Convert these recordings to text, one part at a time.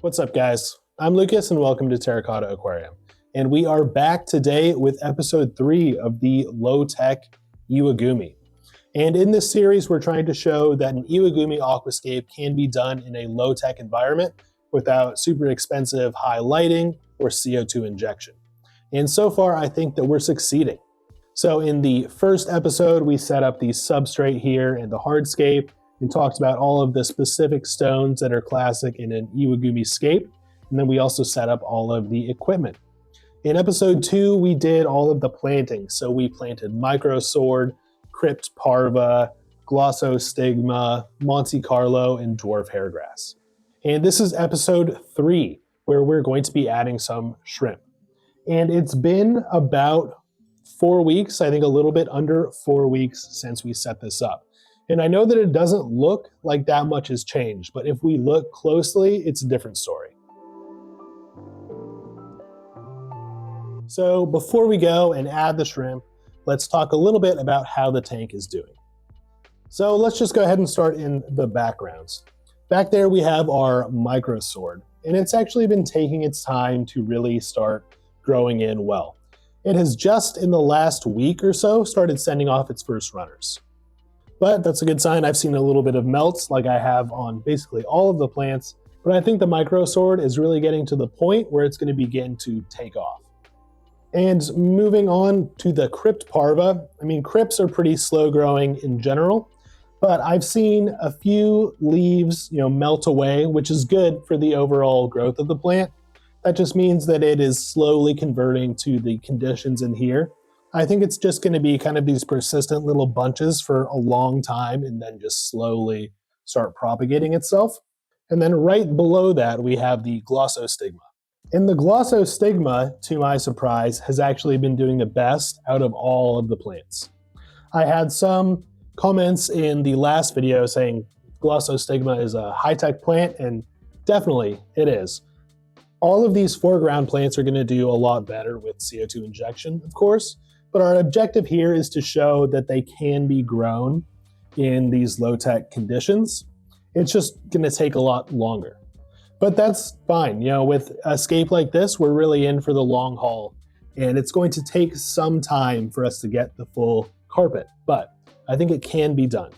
What's up, guys? I'm Lucas and welcome to Terracotta Aquarium. And we are back today with episode 3 of the Low Tech Iwagumi. And in this series, we're trying to show that an Iwagumi aquascape can be done in a low-tech environment without super expensive high lighting or CO2 injection. And so far, I think that we're succeeding. So in the first episode, we set up the substrate here and the hardscape and talked about all of the specific stones that are classic in an Iwagumi scape. And then we also set up all of the equipment. In episode 2, we did all of the planting. So we planted microsword, crypt parva, glossostigma, Monte Carlo, and dwarf hairgrass. And this is episode 3, where we're going to be adding some shrimp. And it's been about 4 weeks, I think a little bit under 4 weeks since we set this up. And I know that it doesn't look like that much has changed, but if we look closely, it's a different story. So before we go and add the shrimp, let's talk a little bit about how the tank is doing. So let's just go ahead and start in the backgrounds. Back there we have our microsword, and it's actually been taking its time to really start growing in well. It has just in the last week or so started sending off its first runners. But that's a good sign. I've seen a little bit of melts like I have on basically all of the plants, but I think the microsword is really getting to the point where it's going to begin to take off. And moving on to the crypt parva, I mean, crypts are pretty slow growing in general, but I've seen a few leaves, melt away, which is good for the overall growth of the plant. That just means that it is slowly converting to the conditions in here. I think it's just going to be kind of these persistent little bunches for a long time and then just slowly start propagating itself. And then right below that, we have the glossostigma. And the glossostigma, to my surprise, has actually been doing the best out of all of the plants. I had some comments in the last video saying glossostigma is a high-tech plant, and definitely it is. All of these foreground plants are going to do a lot better with CO2 injection, of course, but our objective here is to show that they can be grown in these low-tech conditions. It's just going to take a lot longer. But that's fine. With a scape like this, we're really in for the long haul, and it's going to take some time for us to get the full carpet, but I think it can be done.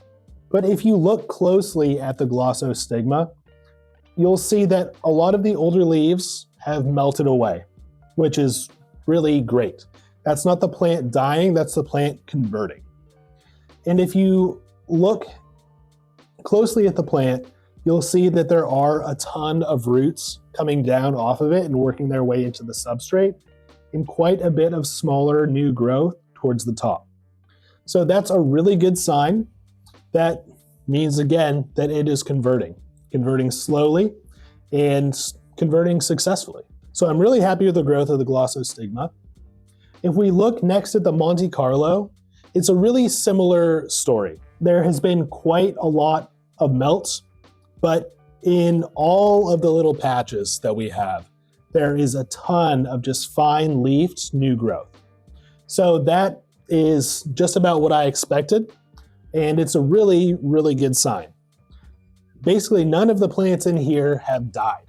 But if you look closely at the glossostigma, you'll see that a lot of the older leaves have melted away, which is really great. That's not the plant dying, that's the plant converting. And if you look closely at the plant, you'll see that there are a ton of roots coming down off of it and working their way into the substrate, and quite a bit of smaller new growth towards the top. So that's a really good sign. That means, again, that it is converting slowly and converting successfully. So I'm really happy with the growth of the glossostigma. If we look next at the Monte Carlo, it's a really similar story. There has been quite a lot of melts, but in all of the little patches that we have, there is a ton of just fine leafed new growth. So that is just about what I expected, and it's a really, really good sign. Basically, none of the plants in here have died,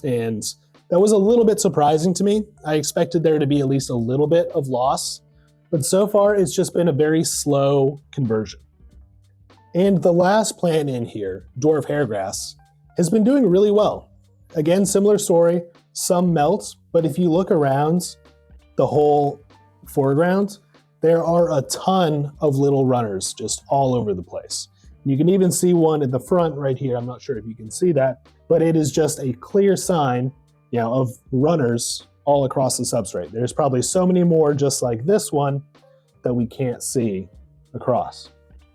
and that was a little bit surprising to me. I expected there to be at least a little bit of loss, but so far it's just been a very slow conversion. And the last plant in here, dwarf hairgrass, has been doing really well. Again, similar story, some melt, but if you look around the whole foreground, there are a ton of little runners just all over the place. You can even see one at the front right here. I'm not sure if you can see that, but it is just a clear sign, of runners all across the substrate. There's probably so many more just like this one that we can't see across.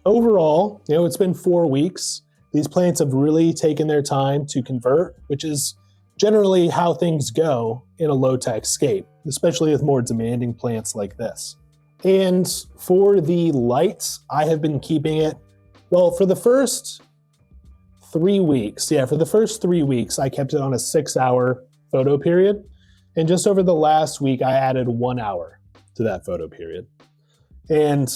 Overall, it's been 4 weeks. These plants have really taken their time to convert, which is generally how things go in a low-tech scape, especially with more demanding plants like this. And for the lights, I have been keeping it, for the first 3 weeks. For the first 3 weeks, I kept it on a 6-hour photo period. And just over the last week, I added 1 hour to that photo period. And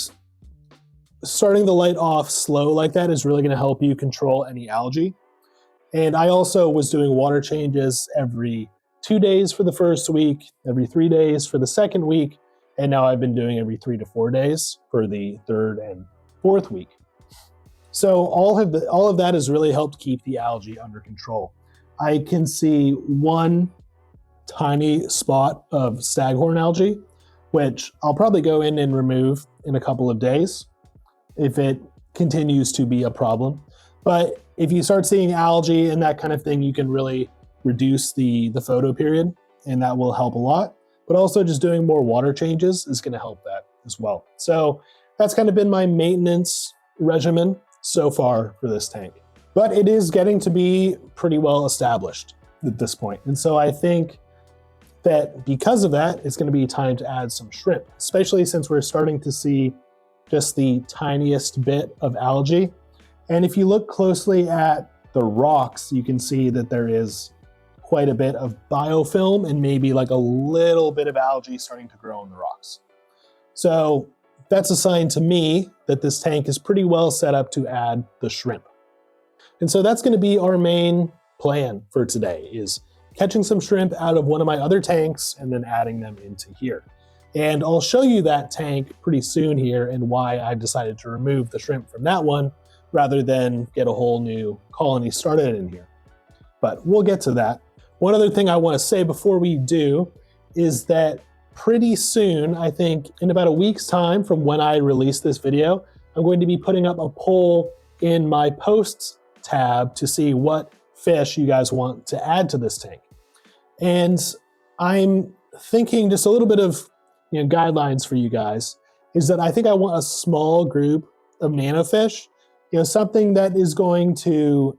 starting the light off slow like that is really going to help you control any algae. And I also was doing water changes every 2 days for the first week, every 3 days for the second week, and now I've been doing every 3 to 4 days for the third and fourth week. So all of that has really helped keep the algae under control. I can see one tiny spot of staghorn algae, which I'll probably go in and remove in a couple of days if it continues to be a problem. But if you start seeing algae and that kind of thing, you can really reduce the photo period, and that will help a lot. But also just doing more water changes is going to help that as well. So that's kind of been my maintenance regimen so far for this tank. But it is getting to be pretty well established at this point. And so I think that because of that, it's going to be time to add some shrimp, especially since we're starting to see just the tiniest bit of algae. And if you look closely at the rocks, you can see that there is quite a bit of biofilm and maybe like a little bit of algae starting to grow in the rocks. So that's a sign to me that this tank is pretty well set up to add the shrimp. And so that's going to be our main plan for today, is catching some shrimp out of one of my other tanks and then adding them into here. And I'll show you that tank pretty soon here and why I've decided to remove the shrimp from that one rather than get a whole new colony started in here. But we'll get to that. One other thing I want to say before we do is that pretty soon, I think in about a week's time from when I release this video, I'm going to be putting up a poll in my posts tab to see what fish you guys want to add to this tank. And I'm thinking just a little bit of guidelines for you guys is that I think I want a small group of nanofish, something that is going to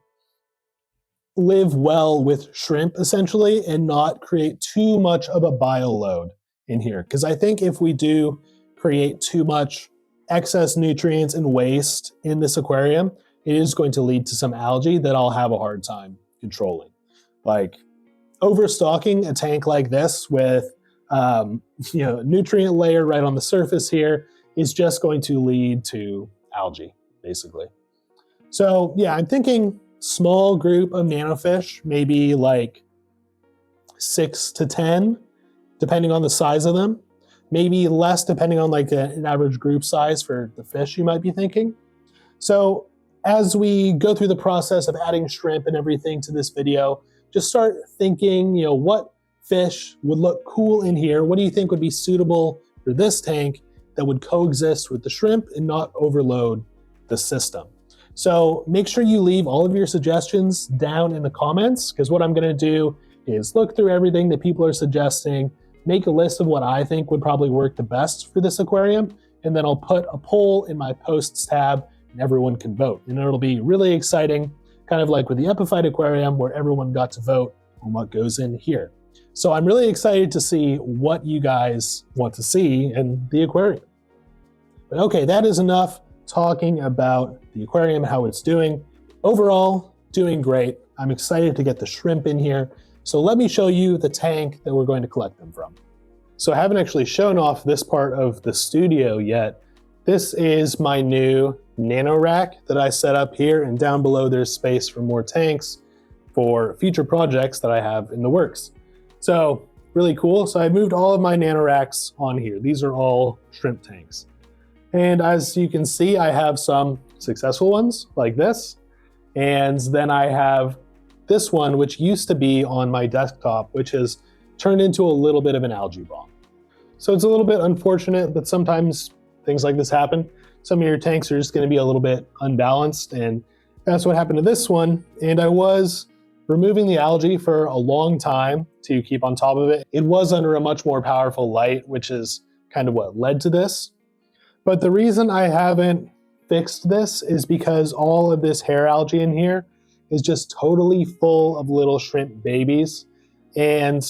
live well with shrimp essentially and not create too much of a bio load in here. Because I think if we do create too much excess nutrients and waste in this aquarium, it is going to lead to some algae that I'll have a hard time controlling. Like overstocking a tank like this with nutrient layer right on the surface here is just going to lead to algae, basically. So yeah, I'm thinking small group of nanofish, maybe like 6 to 10, depending on the size of them. Maybe less depending on like an average group size for the fish you might be thinking. So as we go through the process of adding shrimp and everything to this video, just start thinking, what fish would look cool in here? What do you think would be suitable for this tank that would coexist with the shrimp and not overload the system? So make sure you leave all of your suggestions down in the comments, because what I'm going to do is look through everything that people are suggesting, make a list of what I think would probably work the best for this aquarium, and then I'll put a poll in my posts tab and everyone can vote. And it'll be really exciting, kind of like with the Epiphyte aquarium where everyone got to vote on what goes in here. So I'm really excited to see what you guys want to see in the aquarium. But okay, that is enough talking about the aquarium, how it's doing. Overall, doing great. I'm excited to get the shrimp in here. So let me show you the tank that we're going to collect them from. So I haven't actually shown off this part of the studio yet. This is my new nano rack that I set up here, and down below there's space for more tanks for future projects that I have in the works. So really cool. So I moved all of my nano racks on here. These are all shrimp tanks. And as you can see, I have some successful ones like this. And then I have this one, which used to be on my desktop, which has turned into a little bit of an algae bomb. So it's a little bit unfortunate, but sometimes things like this happen. Some of your tanks are just going to be a little bit unbalanced, and that's what happened to this one. And I was removing the algae for a long time to keep on top of it. It was under a much more powerful light, which is kind of what led to this. But the reason I haven't fixed this is because all of this hair algae in here is just totally full of little shrimp babies. And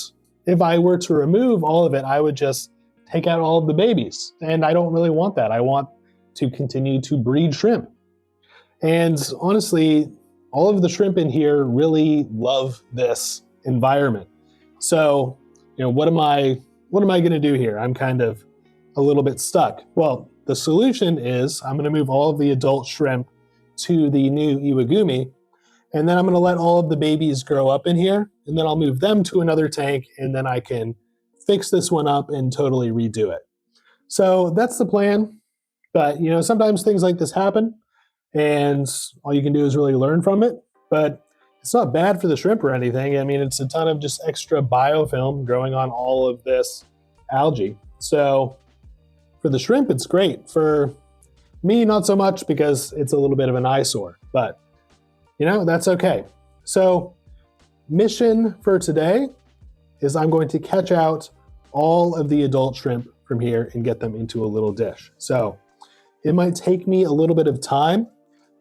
if I were to remove all of it, I would just take out all of the babies. And I don't really want that. I want to continue to breed shrimp. And honestly, all of the shrimp in here really love this environment. So, what am I going to do here? I'm kind of a little bit stuck. Well, the solution is I'm going to move all of the adult shrimp to the new Iwagumi. And then I'm gonna let all of the babies grow up in here, and then I'll move them to another tank, and then I can fix this one up and totally redo it. So that's the plan. But you know, sometimes things like this happen, and all you can do is really learn from it. But it's not bad for the shrimp or anything. I mean, it's a ton of just extra biofilm growing on all of this algae. So for the shrimp, it's great. For me, not so much, because it's a little bit of an eyesore, but you know, that's okay. So mission for today is I'm going to catch out all of the adult shrimp from here and get them into a little dish. So it might take me a little bit of time,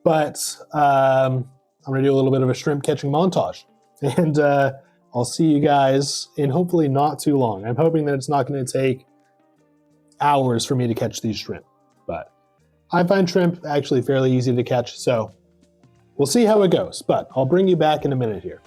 but I'm gonna do a little bit of a shrimp catching montage. And I'll see you guys in hopefully not too long. I'm hoping that it's not gonna take hours for me to catch these shrimp, but I find shrimp actually fairly easy to catch, so we'll see how it goes, but I'll bring you back in a minute here.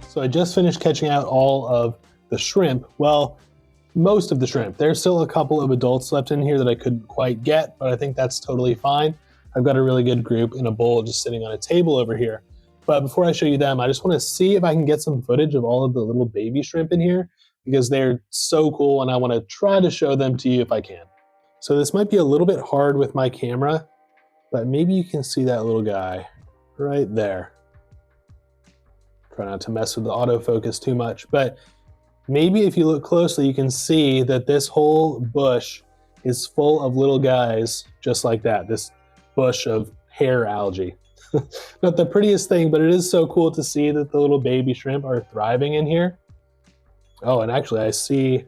So I just finished catching out all of the shrimp. Well, most of the shrimp. There's still a couple of adults left in here that I couldn't quite get, but I think that's totally fine. I've got a really good group in a bowl just sitting on a table over here. But before I show you them, I just want to see if I can get some footage of all of the little baby shrimp in here, because they're so cool and I want to try to show them to you if I can. So this might be a little bit hard with my camera, but maybe you can see that little guy right there. Try not to mess with the autofocus too much, but maybe if you look closely, you can see that this whole bush is full of little guys just like that, this bush of hair algae. Not the prettiest thing, but it is so cool to see that the little baby shrimp are thriving in here. Oh, and actually I see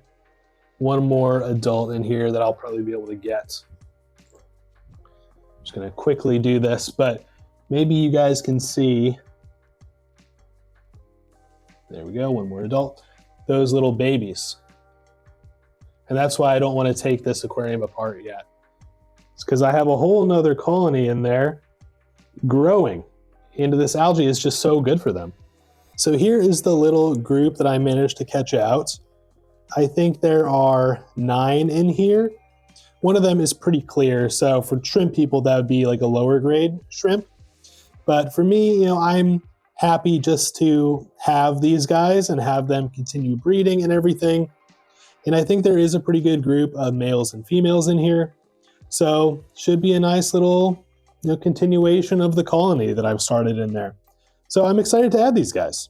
one more adult in here that I'll probably be able to get. I'm just gonna quickly do this, but maybe you guys can see. There we go, one more adult. Those little babies. And that's why I don't want to take this aquarium apart yet. It's because I have a whole nother colony in there growing into this algae. Is just so good for them. So here is the little group that I managed to catch out. I think there are 9 in here. One of them is pretty clear. So for shrimp people, that would be like a lower grade shrimp. But for me, you know, I'm happy just to have these guys and have them continue breeding and everything. And I think there is a pretty good group of males and females in here. So should be a nice little, you know, continuation of the colony that I've started in there. So I'm excited to add these guys.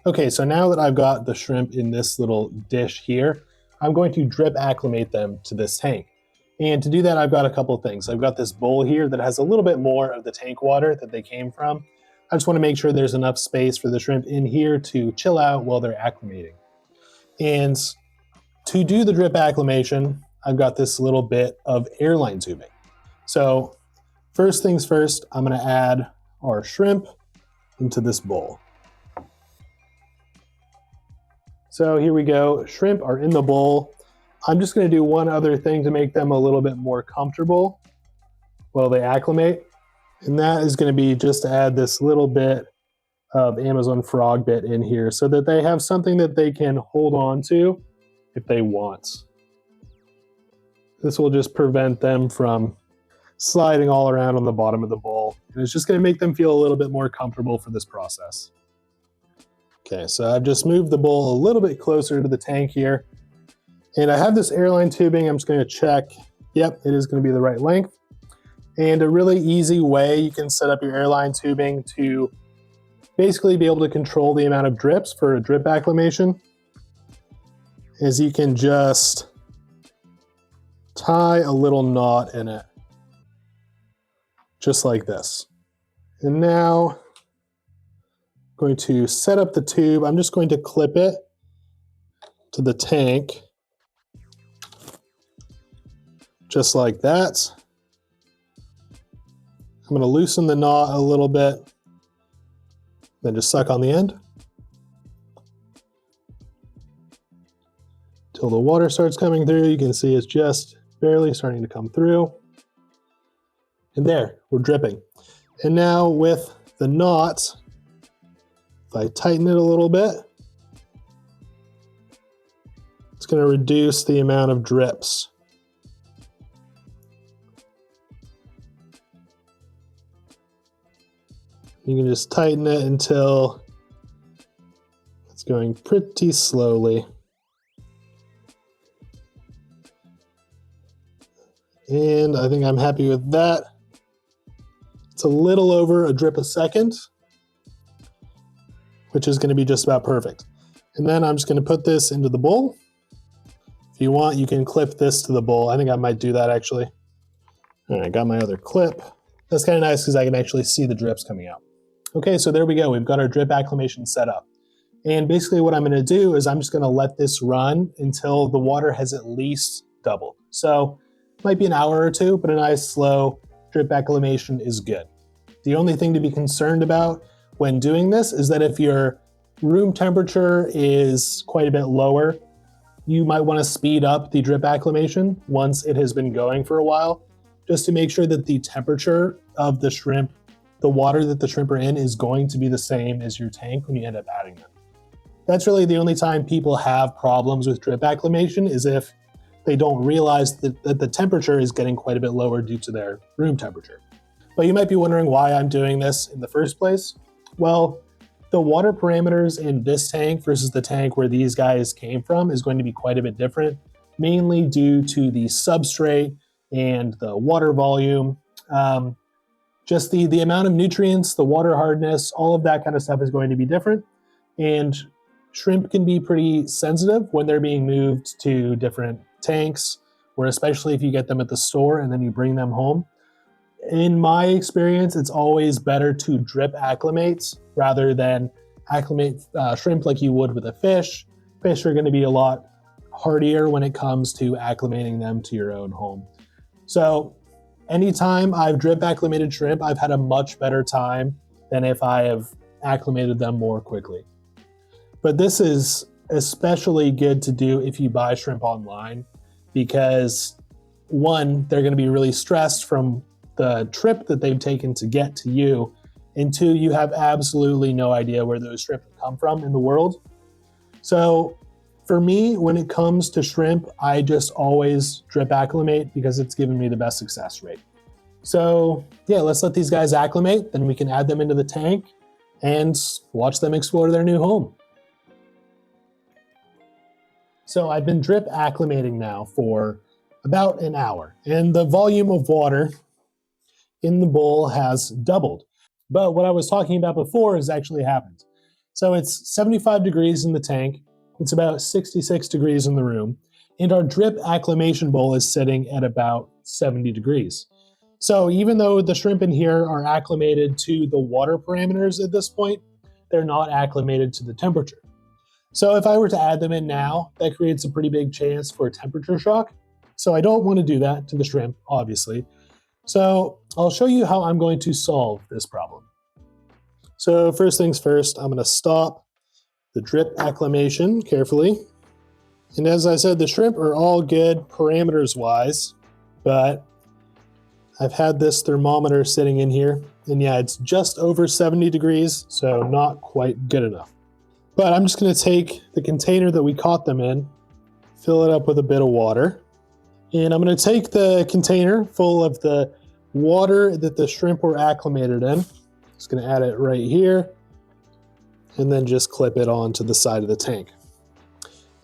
Okay, so now that I've got the shrimp in this little dish here, I'm going to drip acclimate them to this tank. And to do that, I've got a couple of things. I've got this bowl here that has a little bit more of the tank water that they came from. I just want to make sure there's enough space for the shrimp in here to chill out while they're acclimating. And to do the drip acclimation, I've got this little bit of airline tubing. So first things first, I'm going to add our shrimp into this bowl. So here we go. Shrimp are in the bowl. I'm just going to do one other thing to make them a little bit more comfortable while they acclimate. And that is going to be just to add this little bit of Amazon frog bit in here so that they have something that they can hold on to if they want. This will just prevent them from sliding all around on the bottom of the bowl. And it's just going to make them feel a little bit more comfortable for this process. Okay, so I've just moved the bowl a little bit closer to the tank here. And I have this airline tubing. I'm just going to check. Yep, it is going to be the right length. And a really easy way you can set up your airline tubing to basically be able to control the amount of drips for a drip acclimation is you can just tie a little knot in it, just like this. And now I'm going to set up the tube. I'm just going to clip it to the tank, just like that. I'm going to loosen the knot a little bit, then just suck on the end till the water starts coming through. You can see it's just barely starting to come through. And there, we're dripping. And now with the knot, if I tighten it a little bit, it's going to reduce the amount of drips. You can just tighten it until it's going pretty slowly. And I think I'm happy with that. It's a little over a drip a second, which is going to be just about perfect. And then I'm just going to put this into the bowl. If you want, you can clip this to the bowl. I think I might do that actually. All right, I got my other clip. That's kind of nice because I can actually see the drips coming out. Okay, so there we go. We've got our drip acclimation set up. And basically what I'm going to do is I'm just going to let this run until the water has at least doubled. So it might be an hour or two, but a nice slow drip acclimation is good. The only thing to be concerned about when doing this is that if your room temperature is quite a bit lower, you might want to speed up the drip acclimation once it has been going for a while, just to make sure that the temperature of the shrimp, the water that the shrimp are in, is going to be the same as your tank when you end up adding them. That's really the only time people have problems with drip acclimation, is if they don't realize that the temperature is getting quite a bit lower due to their room temperature. But you might be wondering why I'm doing this in the first place. Well, the water parameters in this tank versus the tank where these guys came from is going to be quite a bit different, mainly due to the substrate and the water volume. Just the amount of nutrients, the water hardness, all of that kind of stuff is going to be different. And shrimp can be pretty sensitive when they're being moved to different tanks, or especially if you get them at the store and then you bring them home. In my experience, it's always better to drip acclimate rather than acclimate shrimp like you would with a fish. Fish are going to be a lot hardier when it comes to acclimating them to your own home. So anytime I've drip acclimated shrimp, I've had a much better time than if I have acclimated them more quickly. But this is especially good to do if you buy shrimp online, because one, they're going to be really stressed from the trip that they've taken to get to you, and two, you have absolutely no idea where those shrimp have come from in the world. So for me, when it comes to shrimp, I just always drip acclimate because it's given me the best success rate. So yeah, let's let these guys acclimate, then we can add them into the tank and watch them explore their new home. So I've been drip acclimating now for about an hour, and the volume of water in the bowl has doubled. But what I was talking about before has actually happened. So it's 75 degrees in the tank, it's about 66 degrees in the room, and our drip acclimation bowl is sitting at about 70 degrees. So even though the shrimp in here are acclimated to the water parameters at this point, they're not acclimated to the temperature. So if I were to add them in now, that creates a pretty big chance for temperature shock. So I don't want to do that to the shrimp, obviously. So I'll show you how I'm going to solve this problem. So first things first, I'm going to stop the drip acclimation carefully. And as I said, the shrimp are all good parameters wise, but I've had this thermometer sitting in here, and yeah, it's just over 70 degrees, so not quite good enough. But I'm just going to take the container that we caught them in, fill it up with a bit of water, and I'm going to take the container full of the water that the shrimp were acclimated in. Just going to add it right here. and then just clip it onto the side of the tank.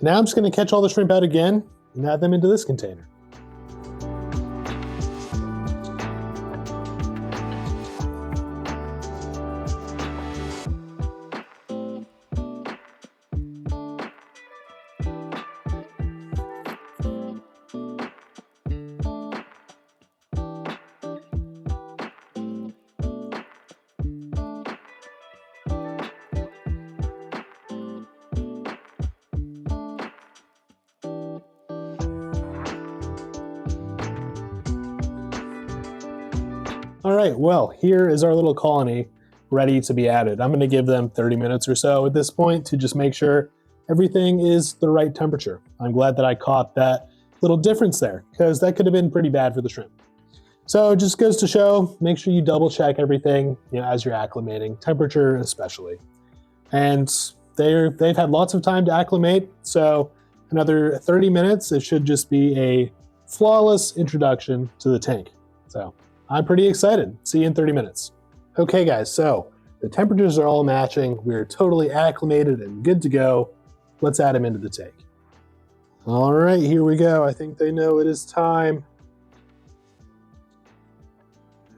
Now I'm just going to catch all the shrimp out again and add them into this container. All right, well, here is our little colony ready to be added. I'm going to give them 30 minutes or so at this point to just make sure everything is the right temperature. I'm glad that I caught that little difference there because that could have been pretty bad for the shrimp. So it just goes to show, make sure you double check everything, as you're acclimating, temperature especially. And they've had lots of time to acclimate, so another 30 minutes, it should just be a flawless introduction to the tank. So I'm pretty excited. See you in 30 minutes. Okay guys, so the temperatures are all matching. We're totally acclimated and good to go. Let's add them into the tank. All right, here we go. I think they know it is time.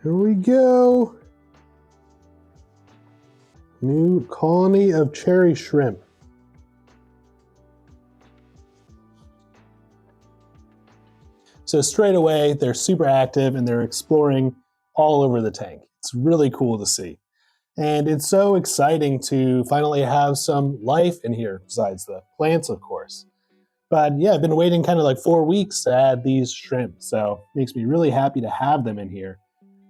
Here we go. New colony of cherry shrimp. So straight away, they're super active and they're exploring all over the tank. It's really cool to see. And it's so exciting to finally have some life in here, besides the plants, of course. But yeah, I've been waiting kind of like 4 weeks to add these shrimp, so it makes me really happy to have them in here.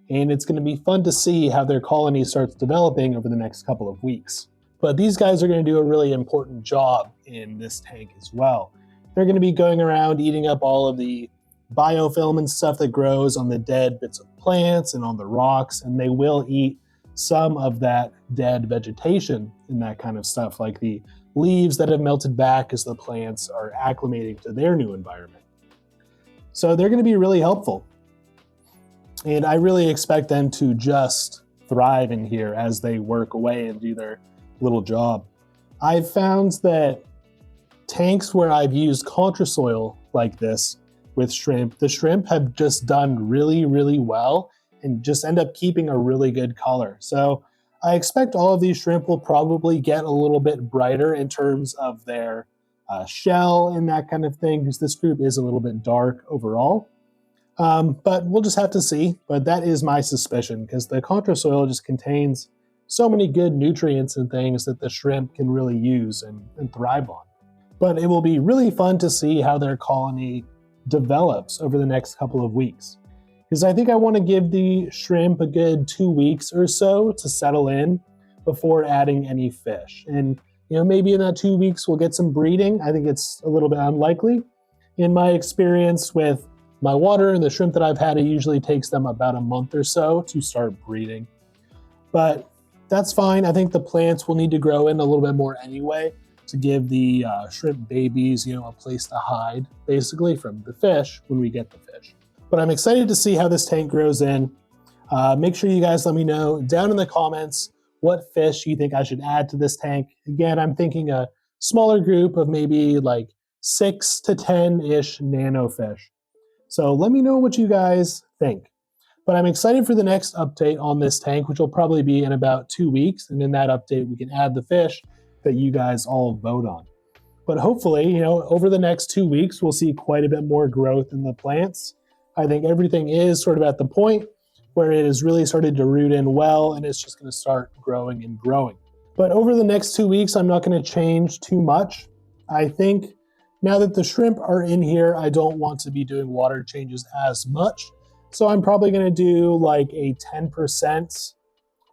And it's going to be fun to see how their colony starts developing over the next couple of weeks. But these guys are going to do a really important job in this tank as well. They're going to be going around eating up all of the biofilm and stuff that grows on the dead bits of plants and on the rocks, and they will eat some of that dead vegetation and that kind of stuff, like the leaves that have melted back as the plants are acclimating to their new environment. So they're going to be really helpful. And I really expect them to just thrive in here as they work away and do their little job. I've found that tanks where I've used contrasoil like this with shrimp, the shrimp have just done really, really well and just end up keeping a really good color. So I expect all of these shrimp will probably get a little bit brighter in terms of their shell and that kind of thing, because this group is a little bit dark overall. But we'll just have to see. But that is my suspicion, because the contrasoil just contains so many good nutrients and things that the shrimp can really use and thrive on. But it will be really fun to see how their colony develops over the next couple of weeks, because I think I want to give the shrimp a good 2 weeks or so to settle in before adding any fish. And maybe in that 2 weeks we'll get some breeding. I think it's a little bit unlikely. In my experience with my water and the shrimp that I've had, it usually takes them about a month or so to start breeding. But that's fine. I think the plants will need to grow in a little bit more anyway to give the shrimp babies, a place to hide, basically, from the fish when we get the fish. But I'm excited to see how this tank grows in. Make sure you guys let me know down in the comments what fish you think I should add to this tank. Again, I'm thinking a smaller group of maybe like 6 to 10-ish nano fish. So let me know what you guys think. But I'm excited for the next update on this tank, which will probably be in about 2 weeks. And in that update, we can add the fish that you guys all vote on. But hopefully, over the next 2 weeks, we'll see quite a bit more growth in the plants. I think everything is sort of at the point where it has really started to root in well, and it's just going to start growing and growing. But over the next 2 weeks, I'm not going to change too much. I think now that the shrimp are in here, I don't want to be doing water changes as much. So I'm probably going to do like a 10%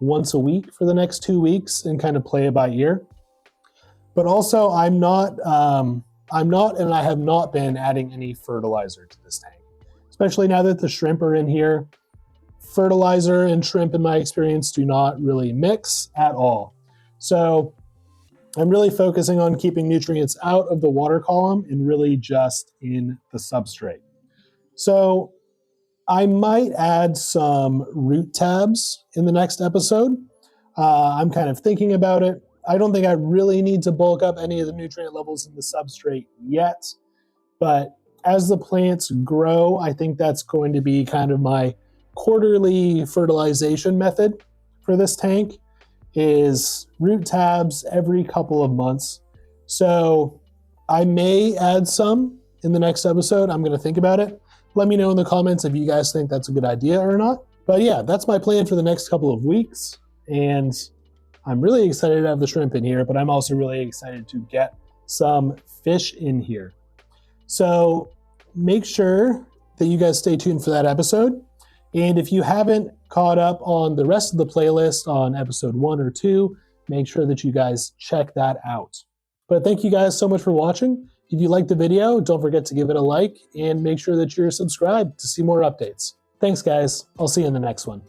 once a week for the next 2 weeks and kind of play it by ear. But also, I'm not and I have not been adding any fertilizer to this tank, especially now that the shrimp are in here. Fertilizer and shrimp, in my experience, do not really mix at all. So I'm really focusing on keeping nutrients out of the water column and really just in the substrate. So I might add some root tabs in the next episode. I'm kind of thinking about it. I don't think I really need to bulk up any of the nutrient levels in the substrate yet, but as the plants grow, I think that's going to be kind of my quarterly fertilization method for this tank, is root tabs every couple of months. So I may add some in the next episode. I'm going to think about it. Let me know in the comments if you guys think that's a good idea or not. But yeah, that's my plan for the next couple of weeks. And I'm really excited to have the shrimp in here, but I'm also really excited to get some fish in here. So make sure that you guys stay tuned for that episode. And if you haven't caught up on the rest of the playlist on episode 1 or 2, make sure that you guys check that out. But thank you guys so much for watching. If you liked the video, don't forget to give it a like and make sure that you're subscribed to see more updates. Thanks guys. I'll see you in the next one.